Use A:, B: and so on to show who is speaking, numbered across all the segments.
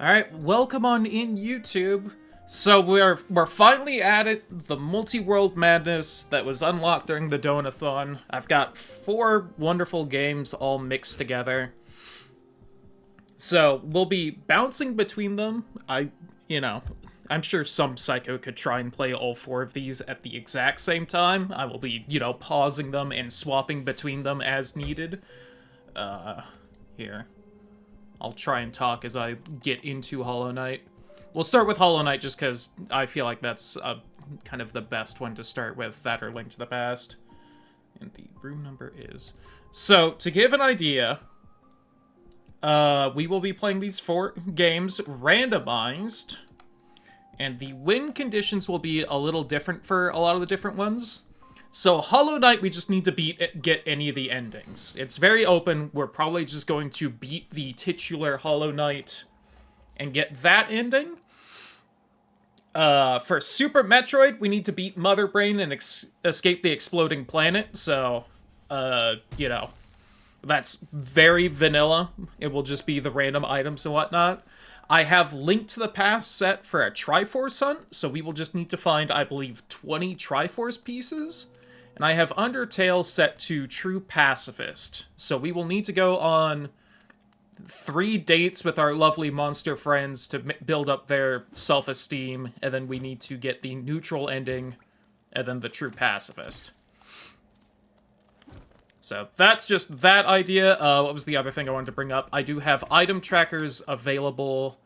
A: Alright, welcome on in YouTube. So we're finally at it, the multi-world madness that was unlocked during the Donathon. I've got 4 wonderful games all mixed together. So we'll be bouncing between them. I'm sure some psycho could try and play all 4 of these at the exact same time. I will be, pausing them and swapping between them as needed. Here. I'll try and talk as I get into Hollow Knight. We'll start with Hollow Knight just because I feel like that's kind of the best one to start with, that or Link to the Past. And the room number is... So, to give an idea, we will be playing these 4 games randomized, and the win conditions will be a little different for a lot of the different ones. So, Hollow Knight, we just need to get any of the endings. It's very open. We're probably just going to beat the titular Hollow Knight and get that ending. For Super Metroid, we need to beat Mother Brain and escape the exploding planet. So, that's very vanilla. It will just be the random items and whatnot. I have Link to the Past set for a Triforce hunt, so we will just need to find, I believe, 20 Triforce pieces. And I have Undertale set to True Pacifist. So we will need to go on 3 dates with our lovely monster friends to build up their self-esteem, and then we need to get the neutral ending, and then the True Pacifist. So that's just that idea. What was the other thing I wanted to bring up? I do have item trackers available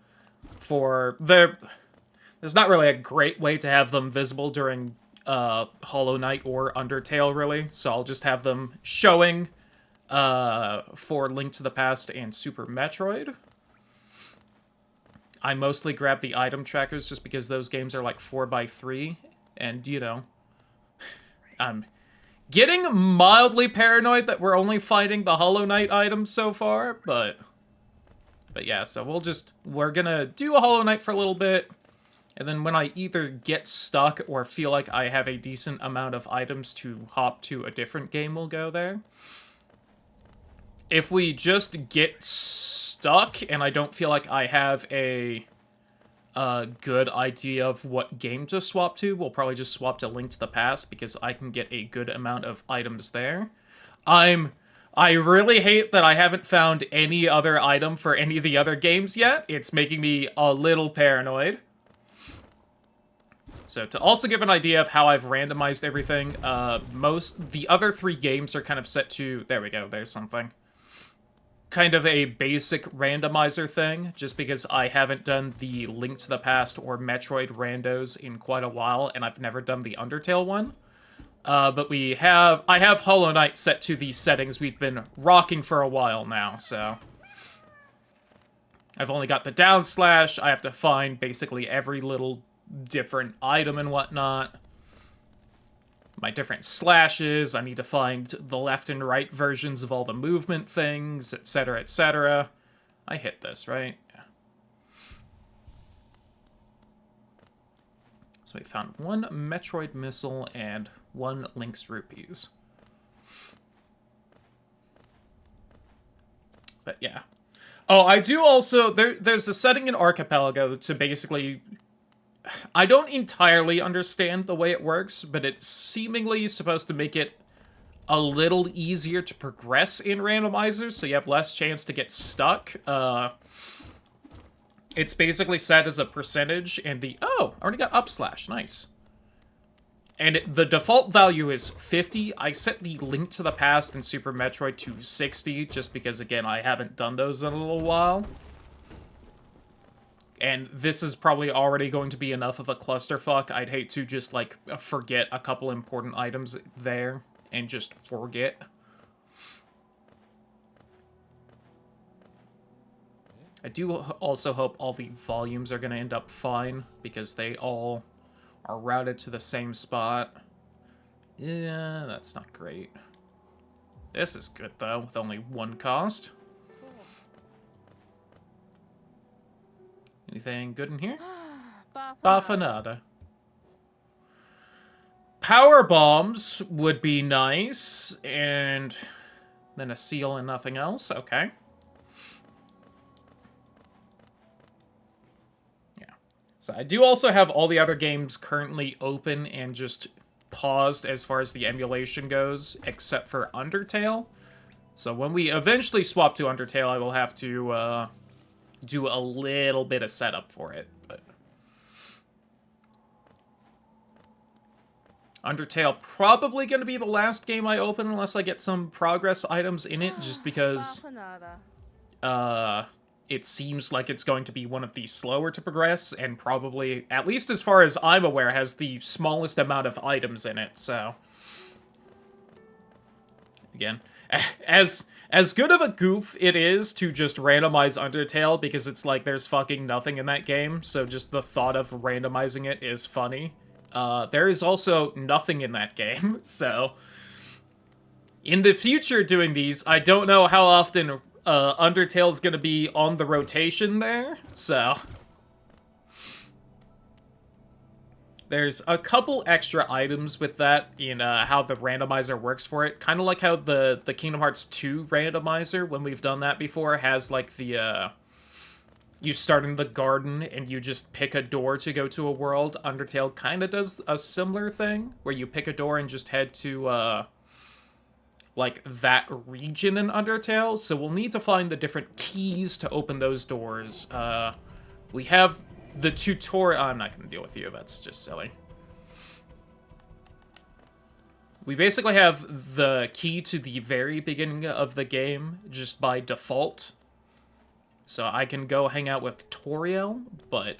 A: for... There's not really a great way to have them visible during Hollow Knight or Undertale, really. So I'll just have them showing for Link to the Past and Super Metroid. I mostly grab the item trackers just because those games are like 4x3, and, I'm getting mildly paranoid that we're only finding the Hollow Knight items so far, but yeah, so we're gonna do a Hollow Knight for a little bit, and then when I either get stuck or feel like I have a decent amount of items to hop to a different game, we'll go there. If we just get stuck and I don't feel like I have a good idea of what game to swap to, we'll probably just swap to Link to the Past because I can get a good amount of items there. I really hate that I haven't found any other item for any of the other games yet. It's making me a little paranoid. So to also give an idea of how I've randomized everything, the other 3 games are kind of set to... There we go, there's something. Kind of a basic randomizer thing, just because I haven't done the Link to the Past or Metroid randos in quite a while, and I've never done the Undertale one. But I have Hollow Knight set to the settings we've been rocking for a while now, so... I've only got the down slash. I have to find basically every little different item and whatnot. My different slashes, I need to find the left and right versions of all the movement things, etc., etc. I hit this, right? Yeah. So we found 1 Metroid missile and 1 Link's rupees. But yeah. Oh, I do also... There's a setting in Archipelago to basically... I don't entirely understand the way it works, but it's seemingly supposed to make it a little easier to progress in randomizers, so you have less chance to get stuck. It's basically set as a percentage, and Oh, I already got up slash. Nice. And the default value is 50. I set the Link to the Past and Super Metroid to 60, just because, again, I haven't done those in a little while. And this is probably already going to be enough of a clusterfuck. I'd hate to just, like, forget a couple important items there and just forget. I do also hope all the volumes are going to end up fine, because they all are routed to the same spot. Yeah, that's not great. This is good, though, with only 1 cost. Anything good in here? Bafanada. Power bombs would be nice, and then a seal and nothing else. Okay. So I do also have all the other games currently open and just paused as far as the emulation goes, except for Undertale. So when we eventually swap to Undertale, I will have to do a little bit of setup for it. But Undertale probably going to be the last game I open unless I get some progress items in it, just because it seems like it's going to be one of the slower to progress, and probably, at least as far as I'm aware, has the smallest amount of items in it, so... Again, as good of a goof it is to just randomize Undertale, because it's like there's fucking nothing in that game, so just the thought of randomizing it is funny. There is also nothing in that game, so... In the future doing these, I don't know how often Undertale's gonna be on the rotation there, so... There's a couple extra items with that in how the randomizer works for it. Kind of like how the Kingdom Hearts 2 randomizer, when we've done that before, has like the... you start in the garden and you just pick a door to go to a world. Undertale kind of does a similar thing, where you pick a door and just head to, like, that region in Undertale. So we'll need to find the different keys to open those doors. We have the tutorial... I'm not going to deal with you, that's just silly. We basically have the key to the very beginning of the game just by default. So I can go hang out with Toriel, but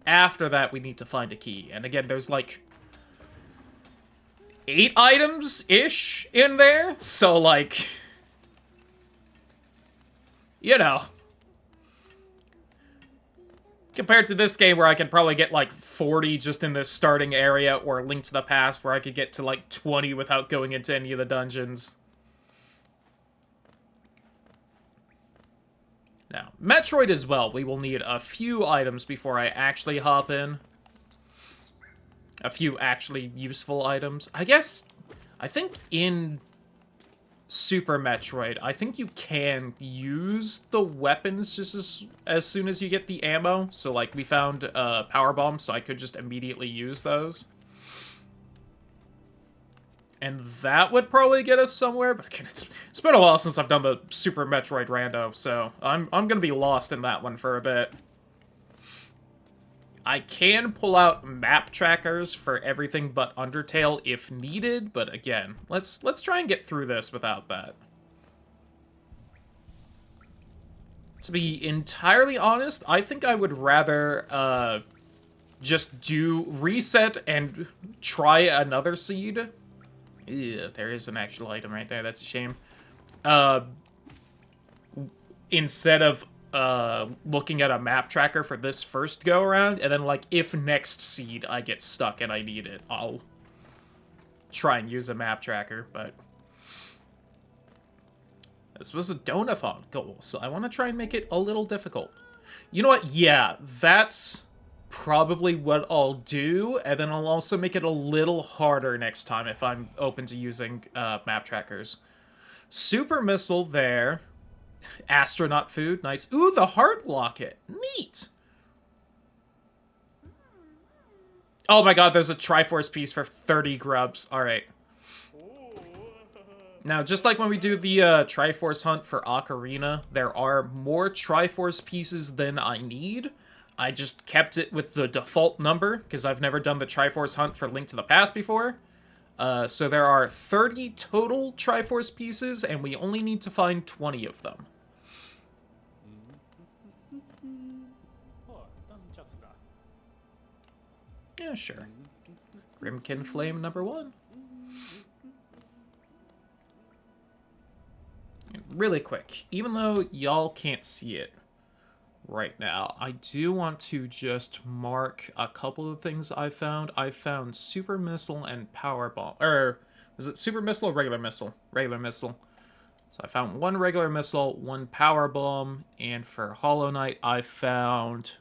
A: after that we need to find a key. And again, there's like 8 items-ish in there, so like, you know, compared to this game where I could probably get like 40 just in this starting area, or Link to the Past where I could get to like 20 without going into any of the dungeons. Now, Metroid as well, we will need a few items before I actually hop in. A few actually useful items. I think in Super Metroid, I think you can use the weapons just as soon as you get the ammo. So, like, we found power bombs, so I could just immediately use those. And that would probably get us somewhere, but again, it's been a while since I've done the Super Metroid rando, so I'm gonna be lost in that one for a bit. I can pull out map trackers for everything but Undertale if needed, but again, let's try and get through this without that. To be entirely honest, I think I would rather just do reset and try another seed. Ew, there is an actual item right there. That's a shame. Instead of looking at a map tracker for this first go-around, and then, like, if next seed I get stuck and I need it, I'll try and use a map tracker, but... This was a donathon goal, so I want to try and make it a little difficult. You know what? Yeah, that's probably what I'll do, and then I'll also make it a little harder next time if I'm open to using map trackers. Super Missile there. Astronaut food, nice. Ooh, the heart locket, neat. Oh my god, there's a Triforce piece for 30 grubs. Alright. Now, just like when we do the Triforce hunt for Ocarina, there are more Triforce pieces than I need. I just kept it with the default number, because I've never done the Triforce hunt for Link to the Past before. So there are 30 total Triforce pieces, and we only need to find 20 of them. Yeah, sure. Grimkin Flame number 1. Really quick, even though y'all can't see it right now, I do want to just mark a couple of things I found. I found Super Missile and Power Bomb. Or, was it Super Missile or regular missile? Regular missile. So I found one regular missile, one Power Bomb, and for Hollow Knight, I found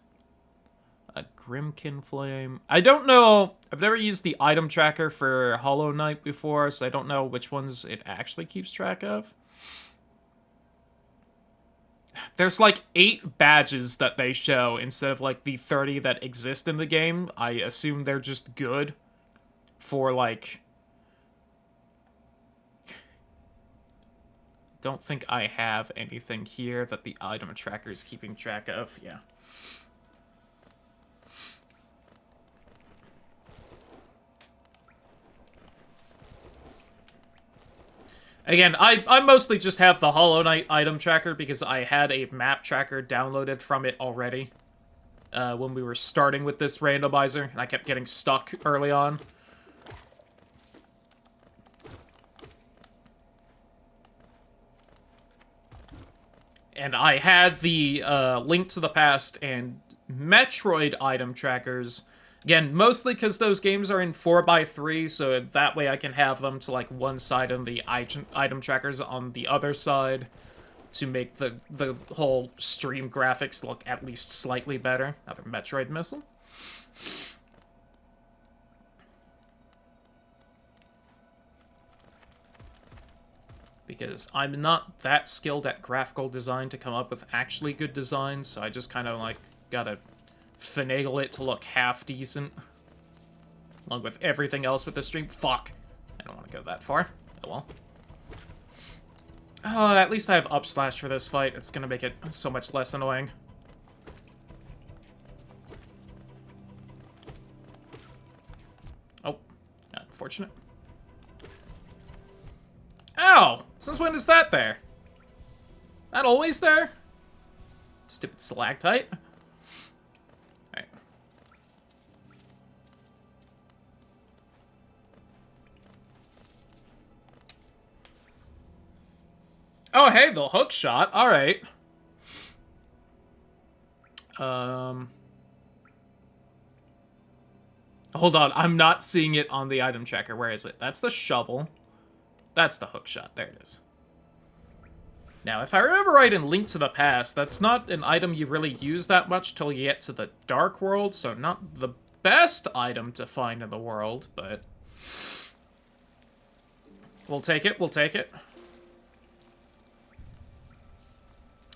A: a Grimkin Flame. I don't know. I've never used the item tracker for Hollow Knight before, so I don't know which ones it actually keeps track of. There's like 8 badges that they show instead of like the 30 that exist in the game. I assume they're just good for like... Don't think I have anything here that the item tracker is keeping track of. Yeah. Again, I mostly just have the Hollow Knight item tracker because I had a map tracker downloaded from it already when we were starting with this randomizer, and I kept getting stuck early on. And I had the Link to the Past and Metroid item trackers. Again, mostly because those games are in 4x3, so that way I can have them to, like, one side and the item trackers on the other side to make the whole stream graphics look at least slightly better. Another Metroid missile. Because I'm not that skilled at graphical design to come up with actually good designs, so I just kind of, like, gotta finagle it to look half decent. Along with everything else with the stream. Fuck. I don't want to go that far. Oh well. Oh, at least I have up slash for this fight. It's gonna make it so much less annoying. Oh. Unfortunate. Ow! Since when is that there? That always there? Stupid stalactite. Alright. Oh, hey, the hook shot. Alright. Hold on, I'm not seeing it on the item tracker. Where is it? That's the shovel. That's the hook shot. There it is. Now, if I remember right in Link to the Past, that's not an item you really use that much till you get to the Dark World, so not the best item to find in the world, but... We'll take it, we'll take it.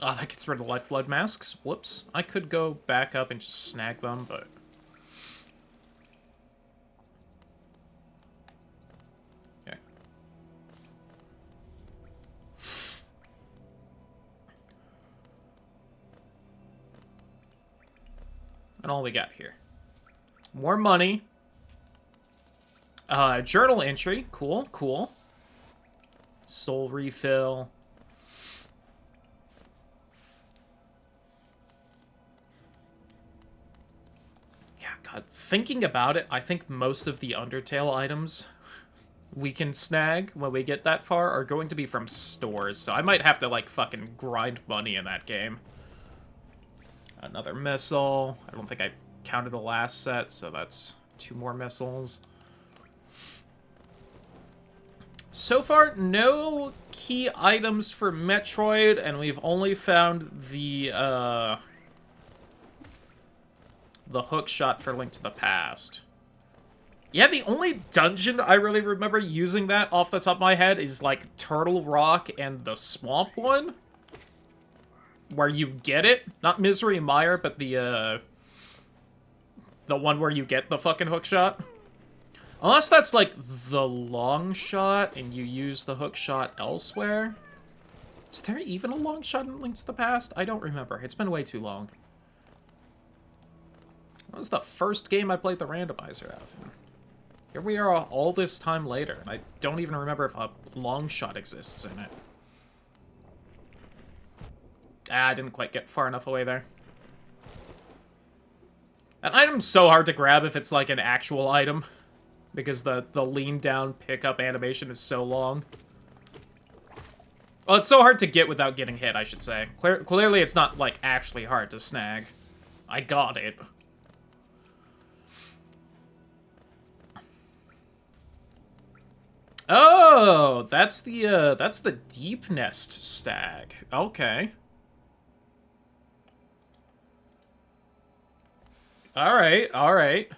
A: Oh, that gets rid of lifeblood masks. Whoops. I could go back up and just snag them, but... Okay. And all we got here. More money. Journal entry. Cool, cool. Soul refill. Yeah, God. Thinking about it, I think most of the Undertale items we can snag when we get that far are going to be from stores. So I might have to, like, fucking grind money in that game. Another missile. I don't think I counted the last set, so that's 2 more missiles. So far, no key items for Metroid, and we've only found the hook shot for Link to the Past. Yeah, the only dungeon I really remember using that off the top of my head is, like, Turtle Rock and the Swamp one. Where you get it. Not Misery Mire, but the one where you get the fucking hookshot. Unless that's, like, the long shot, and you use the hookshot elsewhere. Is there even a long shot in Link to the Past? I don't remember. It's been way too long. That was the first game I played the randomizer of. And here we are all this time later, and I don't even remember if a long shot exists in it. Ah, I didn't quite get far enough away there. That item's so hard to grab if it's like an actual item. Because the lean down pickup animation is so long. Well, it's so hard to get without getting hit, I should say. Clearly it's not, like, actually hard to snag. I got it. Oh, that's the Deep Nest stag. Okay. Alright, alright.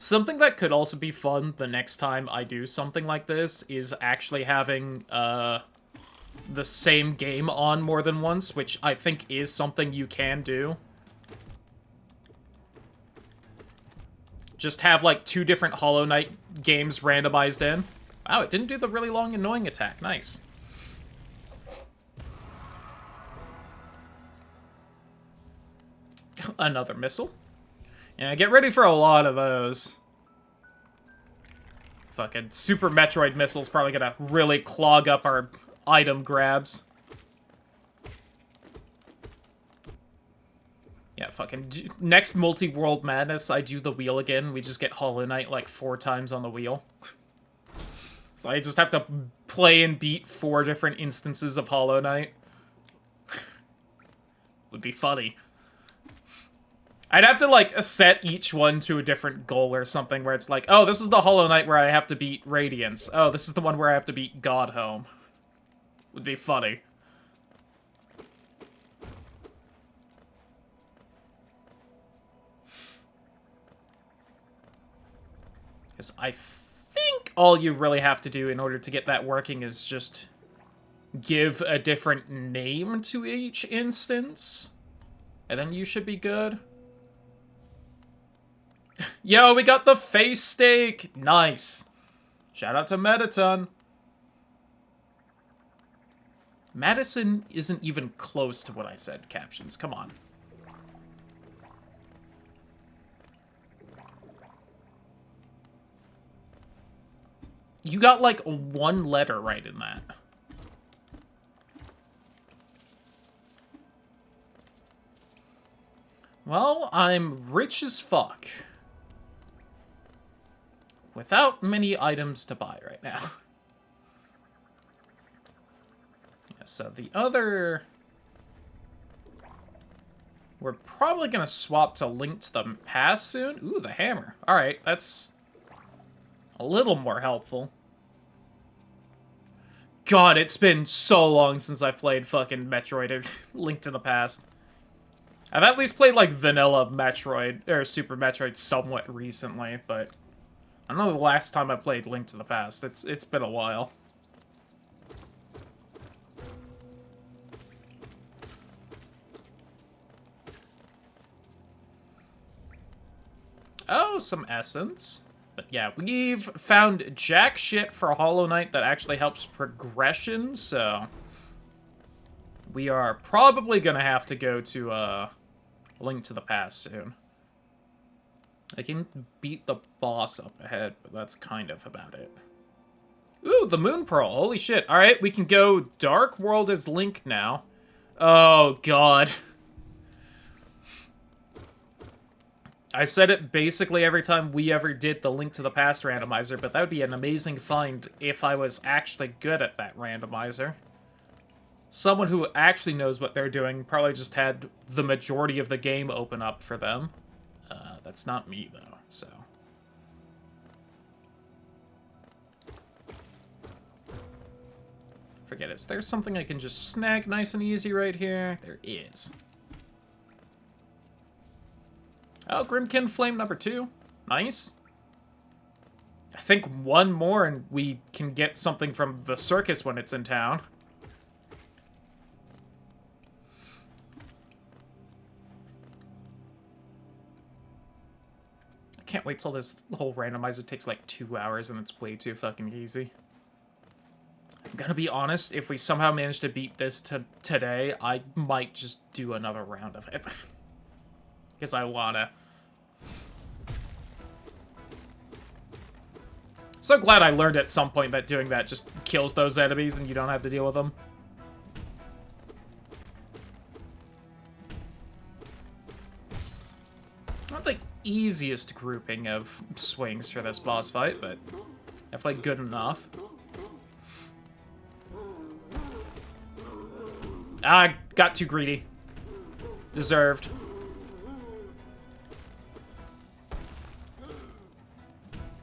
A: Something that could also be fun the next time I do something like this is actually having, the same game on more than once, which I think is something you can do. Just have, like, 2 different Hollow Knight games randomized in. Wow, it didn't do the really long, annoying attack. Nice. Another missile. Yeah, get ready for a lot of those. Fucking Super Metroid missile's probably gonna really clog up our item grabs. Yeah, fucking next Multiworld Madness, I do the wheel again. We just get Hollow Knight like 4 times on the wheel. So I just have to play and beat 4 different instances of Hollow Knight. Would be funny. I'd have to, like, set each one to a different goal or something where it's like, oh, this is the Hollow Knight where I have to beat Radiance. Oh, this is the one where I have to beat Godhome. Would be funny. Because I think all you really have to do in order to get that working is just give a different name to each instance. And then you should be good. Yo, we got the face steak! Nice. Shout out to Metaton. Madison isn't even close to what I said, captions. Come on. You got, like, 1 letter right in that. Well, I'm rich as fuck. Without many items to buy right now. Yeah, so the other... We're probably gonna swap to Link to the Past soon. Ooh, the hammer. Alright, that's a little more helpful. God, it's been so long since I played fucking Metroid or Link to the Past. I've at least played, like, vanilla Metroid, or Super Metroid somewhat recently, but I don't know the last time I played Link to the Past. It's been a while. Oh, some essence. But yeah, we've found jack shit for Hollow Knight that actually helps progression, so we are probably gonna have to go to, Link to the Past soon. I can beat the boss up ahead, but that's kind of about it. Ooh, the Moon Pearl. Holy shit. Alright, we can go Dark World as Link now. Oh, God. I said it basically every time we ever did the Link to the Past randomizer, but that would be an amazing find if I was actually good at that randomizer. Someone who actually knows what they're doing probably just had the majority of the game open up for them. That's not me, though, so... Forget it. Is there something I can just snag nice and easy right here? There is. Oh, Grimkin Flame number 2. Nice. I think 1 more and we can get something from the circus when it's in town. I can't wait till this whole randomizer takes like 2 hours and it's way too fucking easy. I'm gonna be honest, if we somehow manage to beat this today, I might just do another round of it. Because I wanna. So glad I learned at some point that doing that just kills those enemies and you don't have to deal with them. Not the easiest grouping of swings for this boss fight, but definitely good enough. Ah, got too greedy. Deserved.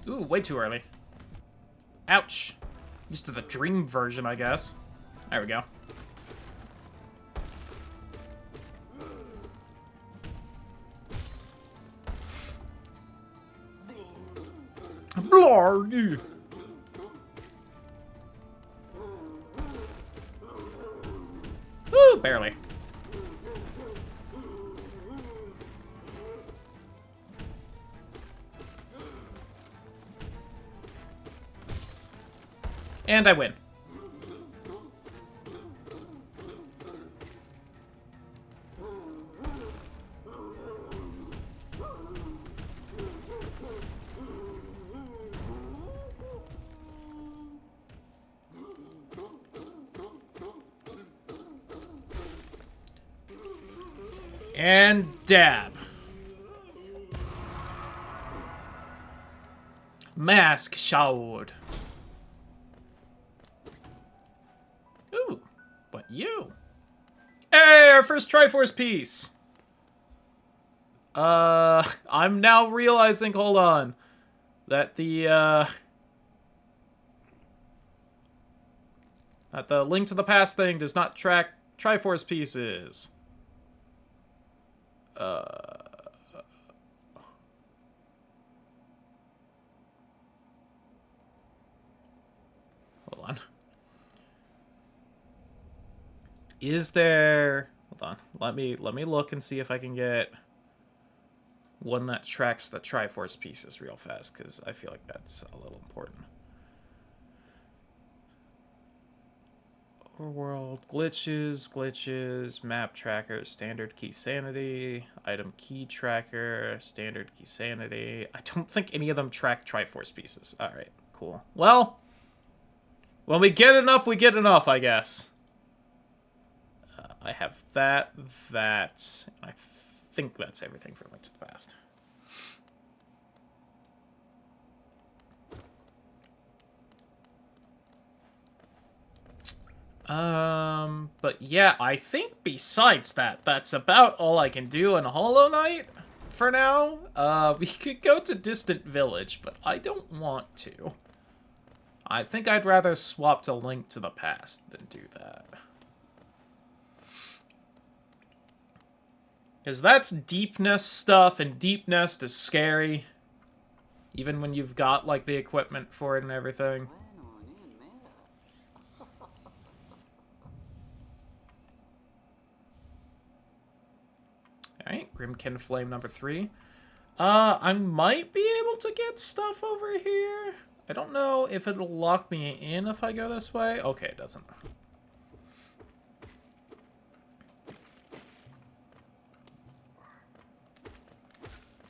A: Ooh, way too early. Ouch. Used to the dream version, I guess. There we go. Blarg. Woo, barely. And I win. And dab. Mask showered. Ooh, but you. Hey, our first Triforce piece. I'm now realizing, hold on, that the Link to the Past thing does not track Triforce pieces. Hold on. Is there... Hold on. Let me look and see if I can get one that tracks the Triforce pieces real fast, because I feel like that's a little important. Overworld, glitches, map tracker, standard key sanity, item key tracker, standard key sanity. I don't think any of them track Triforce pieces. Alright, cool. Well, when we get enough, I guess. I have that. I think that's everything for Link to the Past. But yeah, I think besides that, that's about all I can do in Hollow Knight for now. We could go to Distant Village, but I don't want to. I think I'd rather swap to Link to the Past than do that. Because that's Deep Nest stuff, and Deep Nest is scary. Even when you've got, like, the equipment for it and everything. Alright, Grimkin Flame number 3. I might be able to get stuff over here. I don't know if it'll lock me in if I go this way. Okay, it doesn't.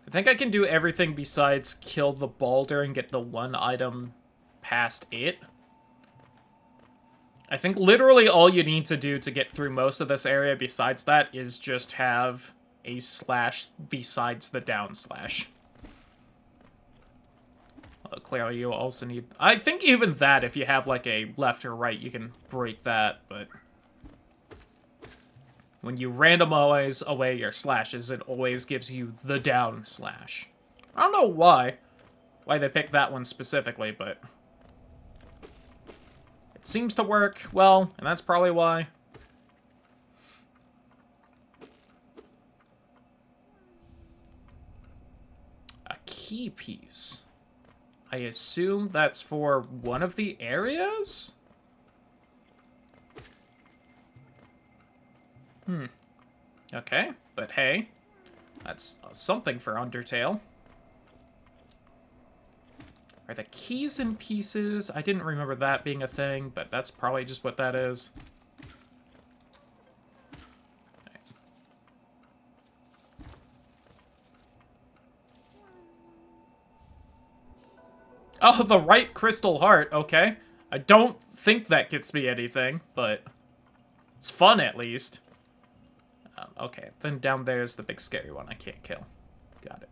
A: I think I can do everything besides kill the boulder and get the one item past it. I think literally all you need to do to get through most of this area besides that is just have a slash besides the down slash. Clearly you also need... I think even that, if you have like a left or right, you can break that, but... When you randomize away your slashes, it always gives you the down slash. I don't know why they picked that one specifically, but... It seems to work well, and that's probably why. A key piece. I assume that's for one of the areas? Okay, but hey, that's something for Undertale. Are the keys in pieces? I didn't remember that being a thing, but that's probably just what that is. Okay. Oh, the right crystal heart, okay. I don't think that gets me anything, but it's fun at least. Okay, then down there's the big scary one I can't kill. Got it.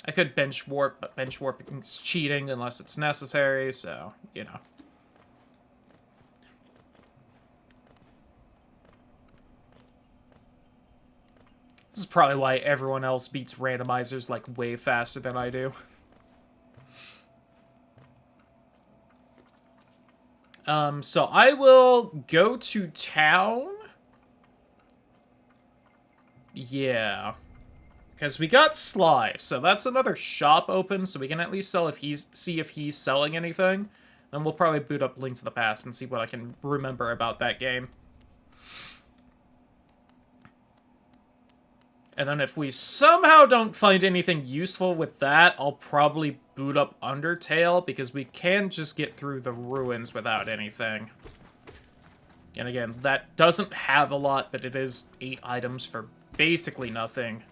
A: I could bench warp, but bench warping is cheating unless it's necessary, so, you know. This is probably why everyone else beats randomizers, like, way faster than I do. So I will go to town. Yeah. Because we got Sly, so that's another shop open, so we can at least see if he's selling anything. Then we'll probably boot up Link to the Past and see what I can remember about that game. And then if we somehow don't find anything useful with that, I'll probably boot up Undertale, because we can just get through the ruins without anything. And again, that doesn't have a lot, but it is 8 items for basically nothing.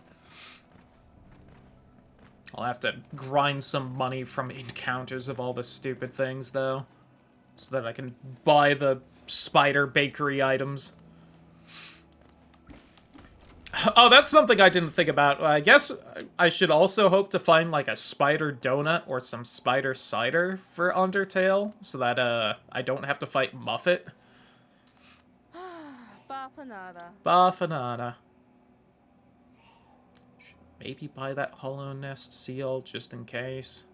A: I'll have to grind some money from encounters of all the stupid things, though, so that I can buy the spider bakery items. Oh, that's something I didn't think about. I guess I should also hope to find, like, a spider donut or some spider cider for Undertale, so that, I don't have to fight Muffet. Bafanada. Should maybe buy that Hollow Nest seal, just in case.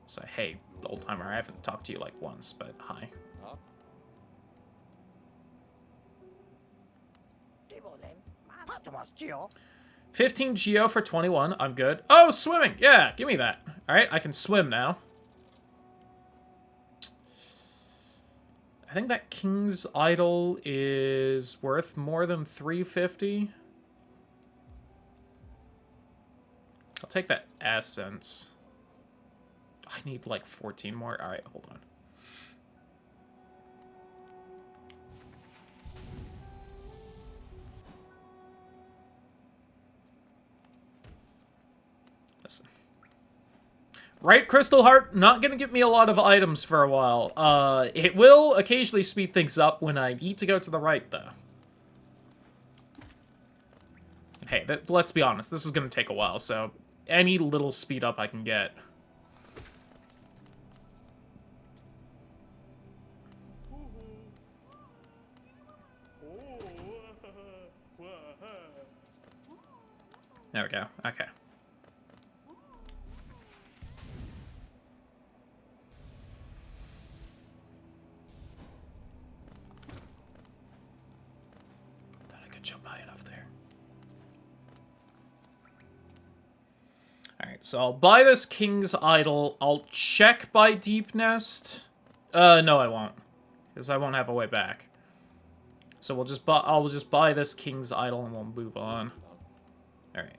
A: So, hey, old timer, I haven't talked to you, like, once, but hi. 15 Geo for 21. I'm good. Oh, swimming! Yeah, give me that. Alright, I can swim now. I think that King's Idol is worth more than 350. I'll take that essence. I need like 14 more. Alright, hold on. Listen. Right, Crystal Heart, not gonna give me a lot of items for a while. It will occasionally speed things up when I need to go to the right, though. And hey, let's be honest, this is gonna take a while, so any little speed up I can get. There we go, okay. Jump high enough there. Alright, so I'll buy this King's Idol. I'll check by Deep Nest. No, I won't. Because I won't have a way back. So I'll just buy this King's Idol and we'll move on. Alright.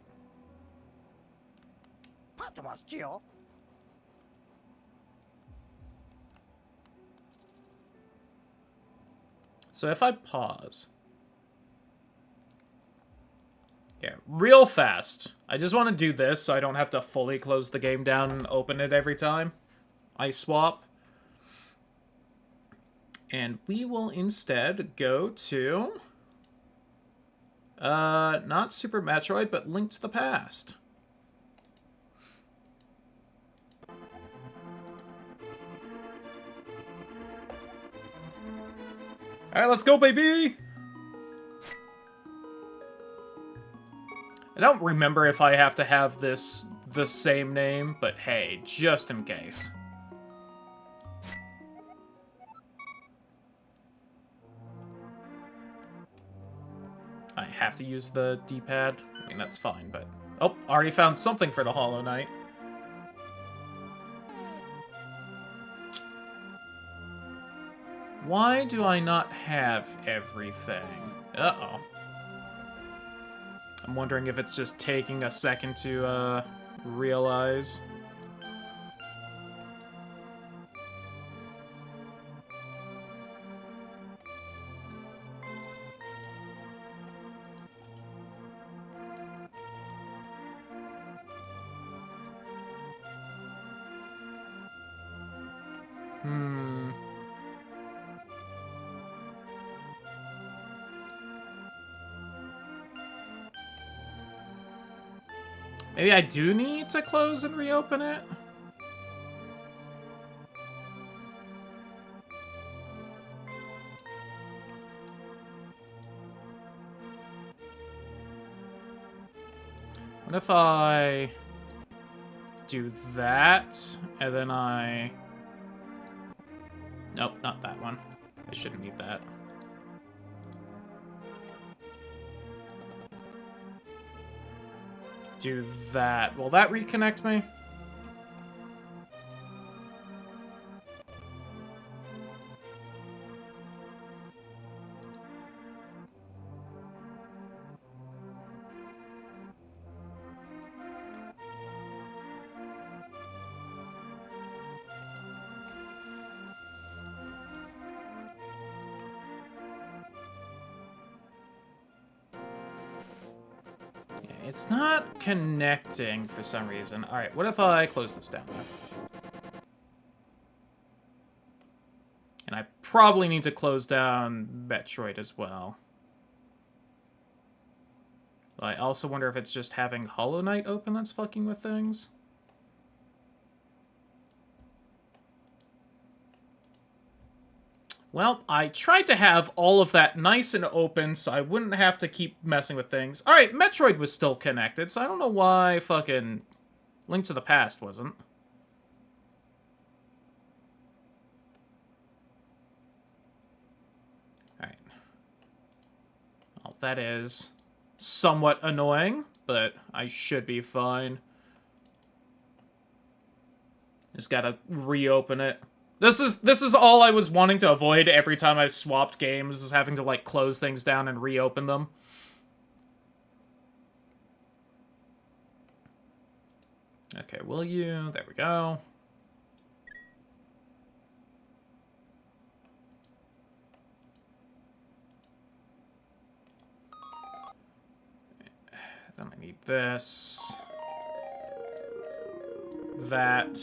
A: So if I pause... Yeah, real fast. I just want to do this so I don't have to fully close the game down and open it every time I swap. And we will instead go to... not Super Metroid, but Link to the Past. Alright, let's go, baby! I don't remember if I have to have this the same name, but hey, just in case. I have to use the D-pad. I mean, that's fine, but... Oh, already found something for the Hollow Knight. Why do I not have everything? Uh-oh. I'm wondering if it's just taking a second to, realize. Maybe I do need to close and reopen it? What if I do that, and then I... Nope, not that one. I shouldn't need that. do that. Will that reconnect me? It's not connecting for some reason. Alright, what if I close this down? And I probably need to close down Metroid as well. I also wonder if it's just having Hollow Knight open that's fucking with things. Well, I tried to have all of that nice and open so I wouldn't have to keep messing with things. Alright, Metroid was still connected, so I don't know why fucking Link to the Past wasn't. Alright. Well, that is somewhat annoying, but I should be fine. Just gotta reopen it. This is all I was wanting to avoid every time I swapped games, is having to, like, close things down and reopen them. Okay, will you? There we go. Then I need this. That.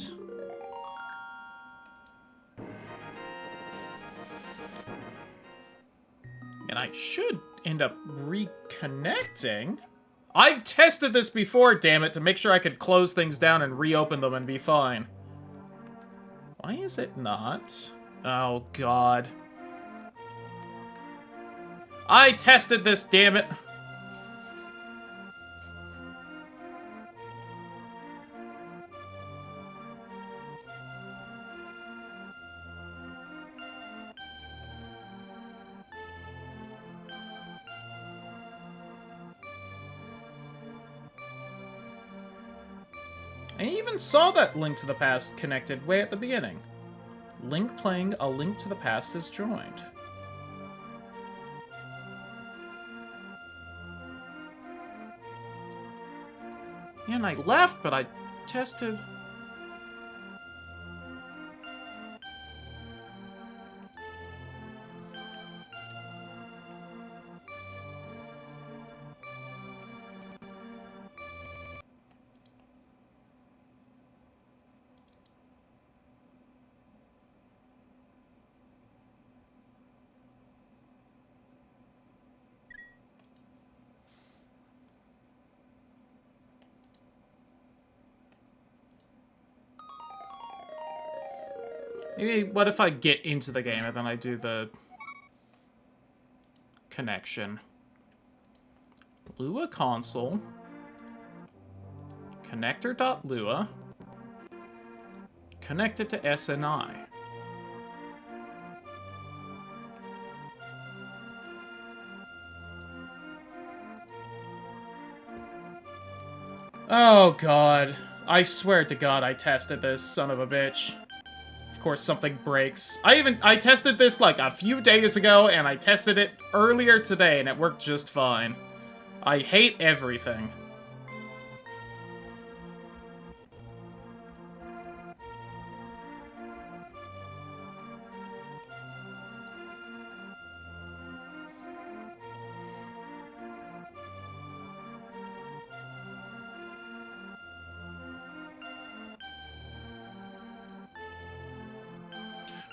A: And I should end up reconnecting. I've tested this before, damn it, to make sure I could close things down and reopen them and be fine. Why is it not? Oh, God. I tested this, damn it. I even saw that Link to the Past connected way at the beginning. Link playing A Link to the Past is joined. Yeah, and I left, but I tested... Maybe, what if I get into the game and then I do the connection? Lua console. Connector.lua. Connected to SNI. Oh, God. I swear to God I tested this, son of a bitch. Of course, something breaks. I tested this like a few days ago, and I tested it earlier today, and it worked just fine. I hate everything.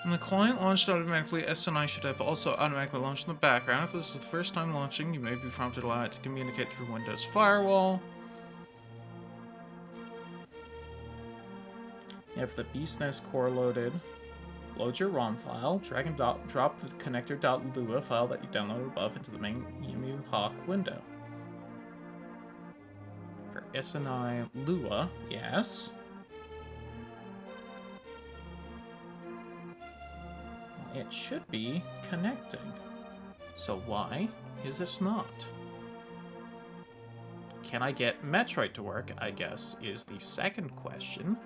B: When the client launched automatically, SNI should have also automatically launched in the background. If this is the first time launching, you may be prompted to allow it to communicate through Windows Firewall.
A: You have the BeastNest core loaded. Load your ROM file, drag and drop the connector.lua file that you downloaded above into the main EMU Hawk window. For SNI Lua, yes. It should be connecting. So why is it not? can I get Metroid to work, I guess, is the second question.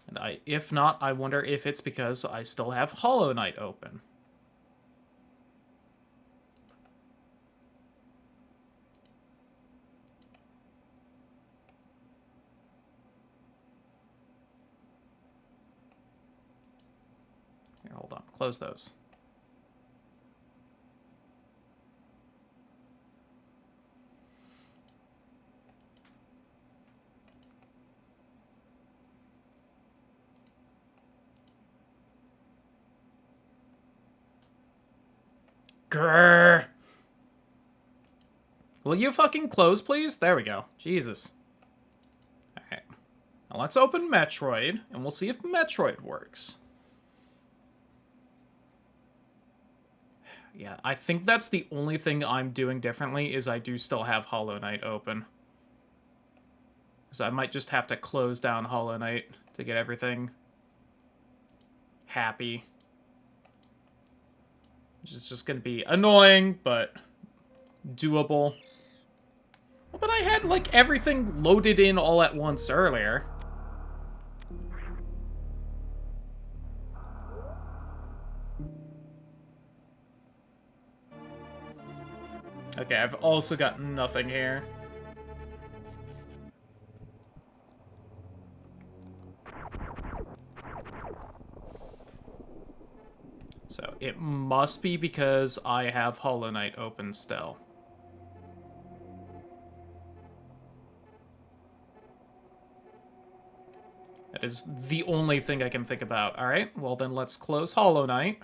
A: And if not, I wonder if it's because I still have Hollow Knight open. Here, hold on. Close those. Grrr. Will you fucking close, please? There we go. Jesus. Alright. Now let's open Metroid, and we'll see if Metroid works. Yeah, I think that's the only thing I'm doing differently, is I do still have Hollow Knight open. So I might just have to close down Hollow Knight to get everything happy. Which is just gonna be annoying, but doable. But I had, like, everything loaded in all at once earlier. Okay, I've also got nothing here. So it must be because I have Hollow Knight open still. That is the only thing I can think about. Alright, well then let's close Hollow Knight.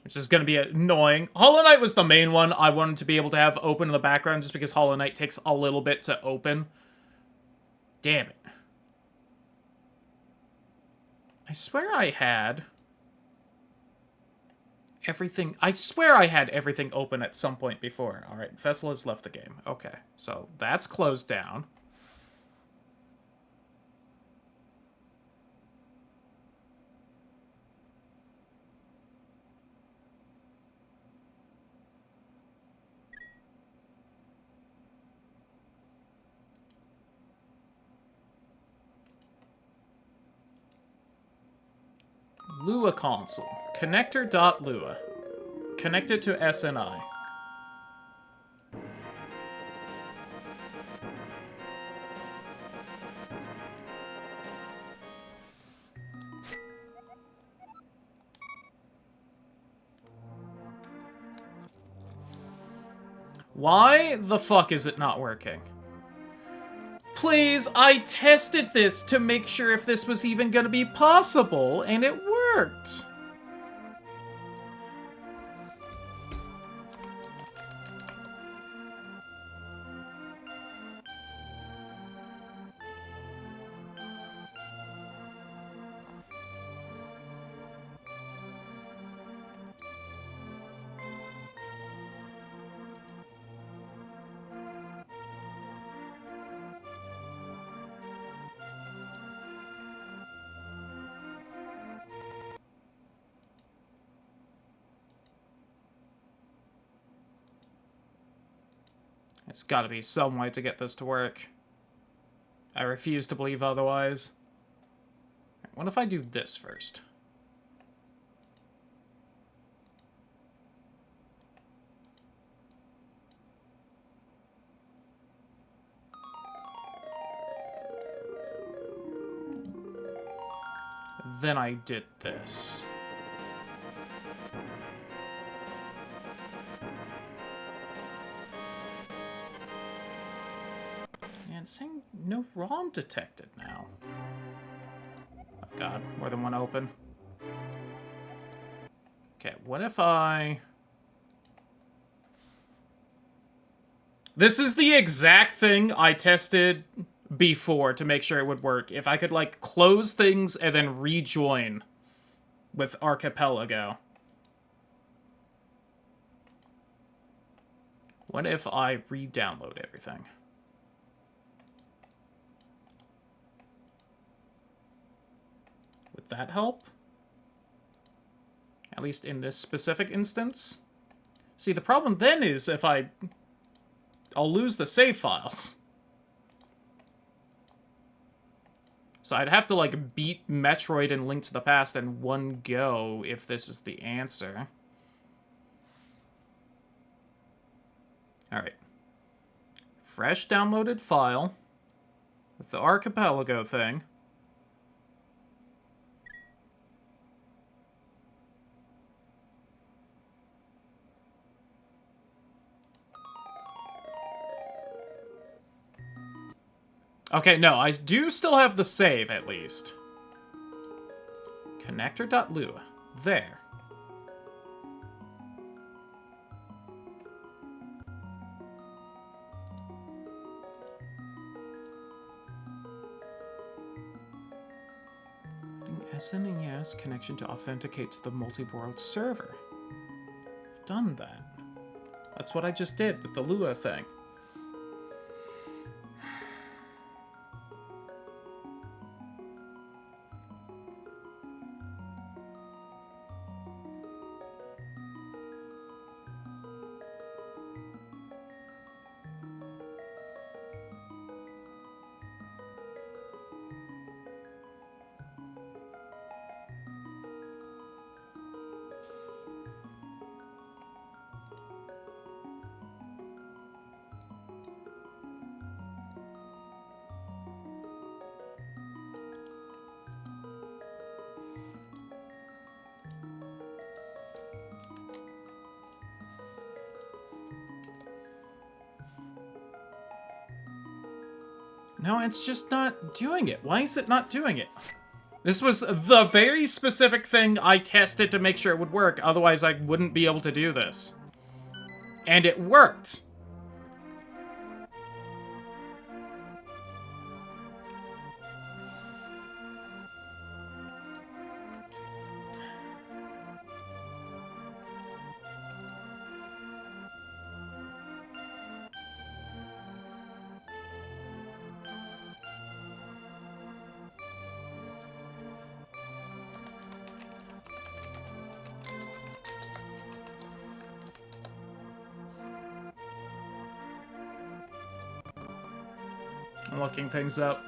A: Which is going to be annoying. Hollow Knight was the main one I wanted to be able to have open in the background just because Hollow Knight takes a little bit to open. Damn it. I swear I had everything... I swear I had everything open at some point before. Alright, Vessel has left the game. Okay, so that's closed down. Lua console. Connector.lua. Connected to SNI. Why the fuck is it not working? Please, I tested this to make sure if this was even gonna be possible, and it worked. There's gotta be some way to get this to work. I refuse to believe otherwise. What if I do this first? Then I did this. And it's saying no ROM detected now. Oh god, more than one open. Okay, what if I... This is the exact thing I tested before to make sure it would work. If I could, like, close things and then rejoin with Archipelago. What if I re-download everything? that help? At least in this specific instance? See, the problem then is if I'll lose the save files. So I'd have to, like, beat Metroid and Link to the Past in one go if this is the answer. Alright. Fresh downloaded file with the archipelago thing. Okay, no, I do still have the save, at least. Connector.lua. There. SNES connection to authenticate to the Multiworld server. I've done that. That's what I just did with the Lua thing. No, it's just not doing it. Why is it not doing it? This was the very specific thing I tested to make sure it would work, otherwise I wouldn't be able to do this. And it worked! I'm looking things up.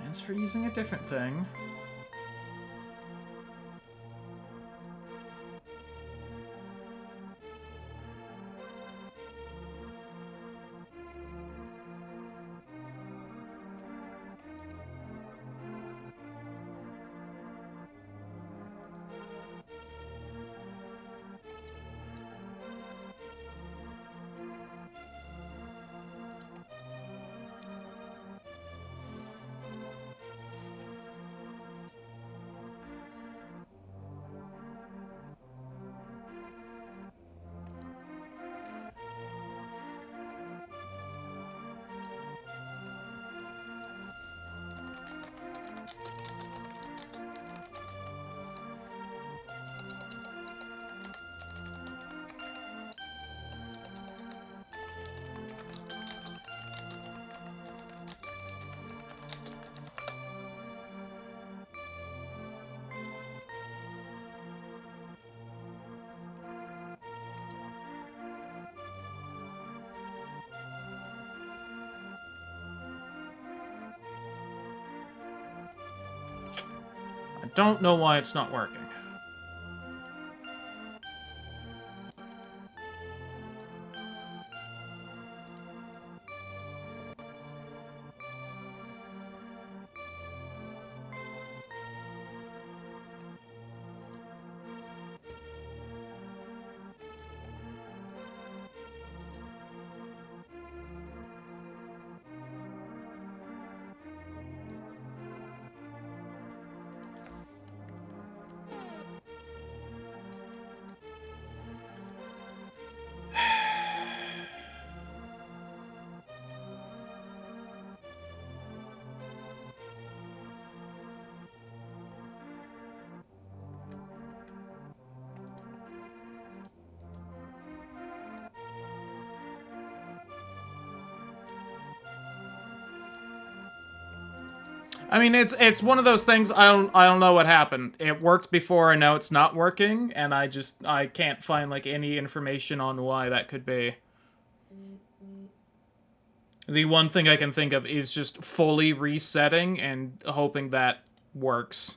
A: That's for using a different thing. I don't know why it's not working. I mean, it's one of those things. I don't know what happened. It worked before, and now it's not working, and I can't find like any information on why that could be. The one thing I can think of is just fully resetting and hoping that works.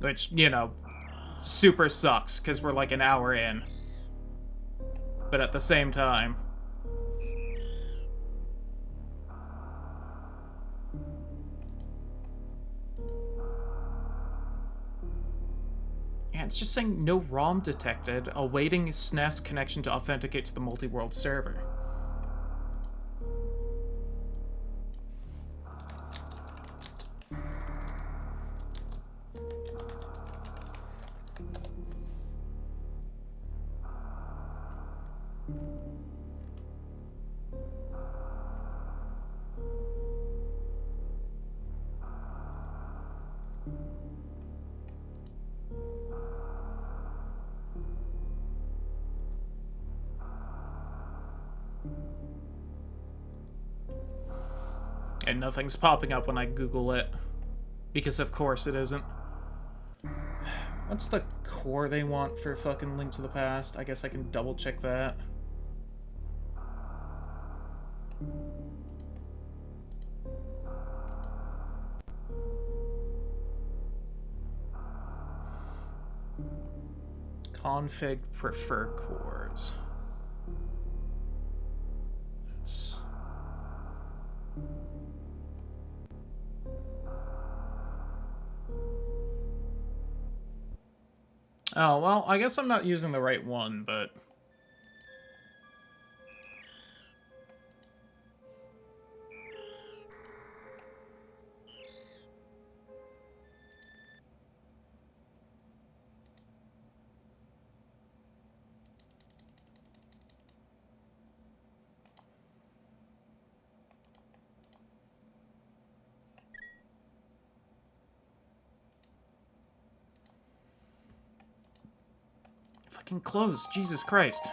A: Which, you know, super sucks, because we're like an hour in. But at the same time... Yeah, it's just saying no ROM detected, awaiting SNES connection to authenticate to the Multiworld server. And nothing's popping up when I Google it. Because of course it isn't. What's the core they want for fucking Link to the Past? I guess I can double check that. Config prefer cores. That's... Oh, well, I guess I'm not using the right one, but... Fucking close, Jesus Christ.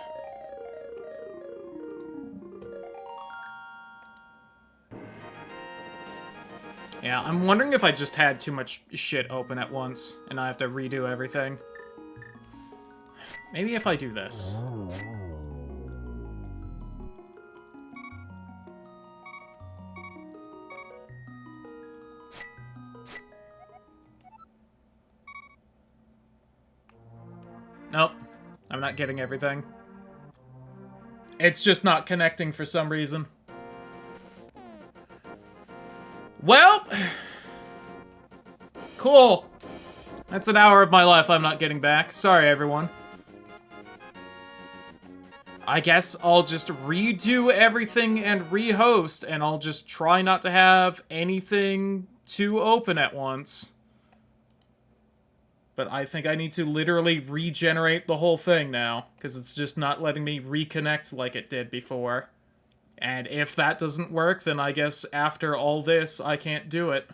A: Yeah, I'm wondering if I just had too much shit open at once, and I have to redo everything. Maybe if I do this. Nope. I'm not getting everything. It's just not connecting for some reason. Well... Cool. That's an hour of my life I'm not getting back. Sorry, everyone. I guess I'll just redo everything and rehost, and I'll just try not to have anything too open at once. But I think I need to literally regenerate the whole thing now, because it's just not letting me reconnect like it did before. And if that doesn't work, then I guess after all this, I can't do it.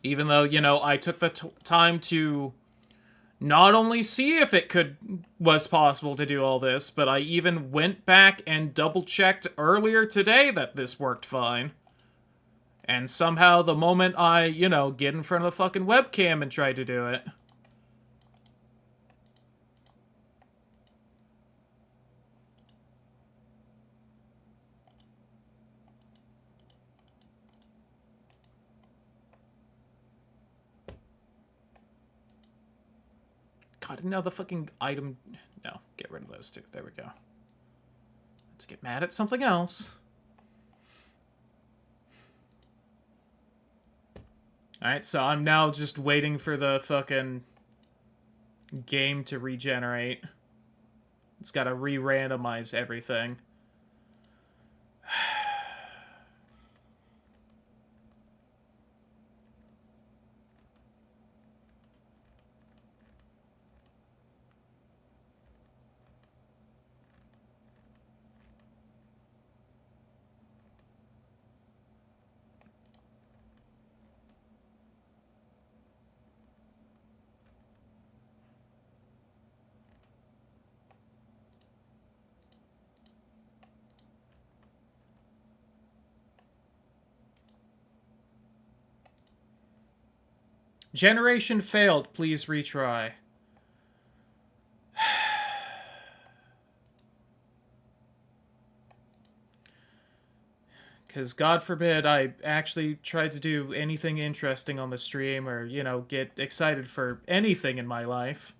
A: Even though, you know, I took the time to not only see if it was possible to do all this, but I even went back and double-checked earlier today that this worked fine. And somehow the moment I, you know, get in front of the fucking webcam and try to do it... God, another fucking item... No, get rid of those two. There we go. Let's get mad at something else. Alright, so I'm now just waiting for the fucking game to regenerate. It's gotta re-randomize everything. Generation failed. Please retry. Because God forbid I actually try to do anything interesting on the stream or, you know, get excited for anything in my life.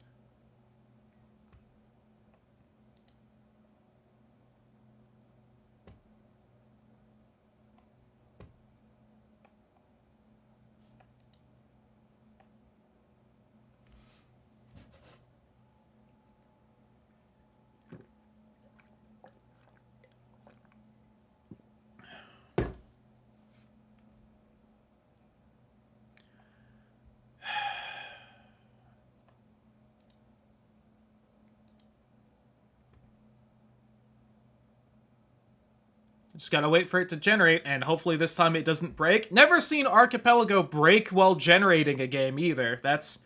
A: Just gotta wait for it to generate, and hopefully this time it doesn't break. Never seen Archipelago break while generating a game either. That's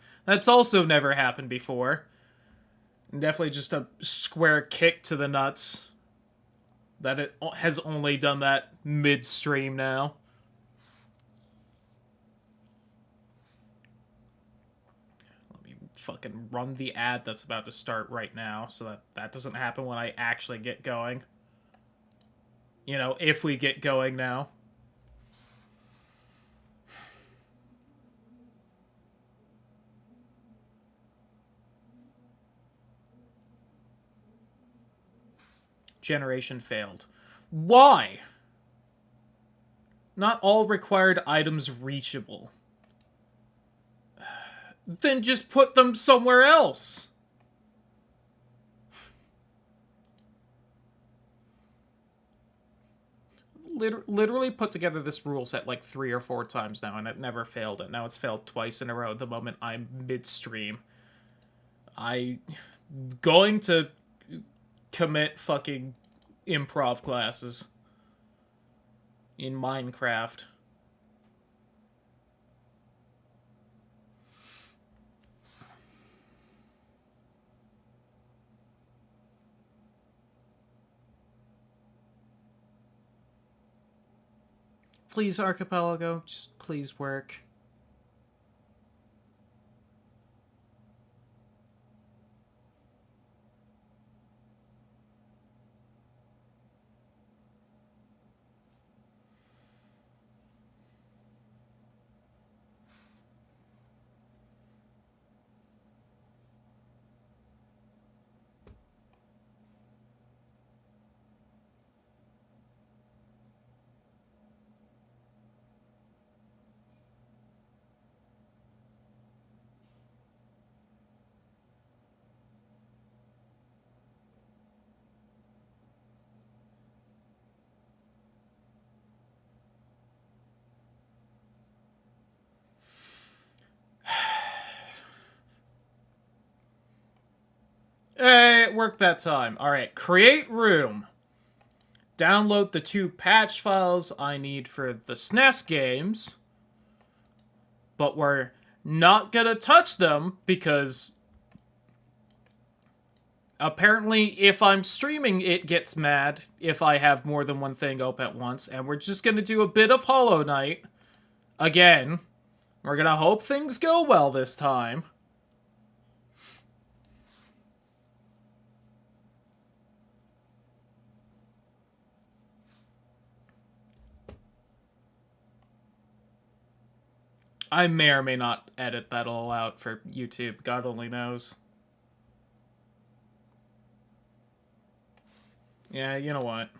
A: also never happened before. And definitely just a square kick to the nuts that it has only done that mid-stream now. Let me fucking run the ad that's about to start right now so that that doesn't happen when I actually get going. You know, if we get going now. Generation failed. Why? Not all required items reachable. Then just put them somewhere else. Literally put together this rule set like 3 or 4 times now, and it never failed it. Now it's failed twice in a row the moment I'm midstream. I going to commit fucking improv classes in Minecraft. Please, Archipelago, just please work. Hey, it worked that time. Alright, create room. Download the 2 patch files I need for the SNES games. But we're not gonna touch them because apparently if I'm streaming it gets mad if I have more than one thing open at once. And we're just gonna do a bit of Hollow Knight. Again. We're gonna hope things go well this time. I may or may not edit that all out for YouTube. God only knows. Yeah, you know what?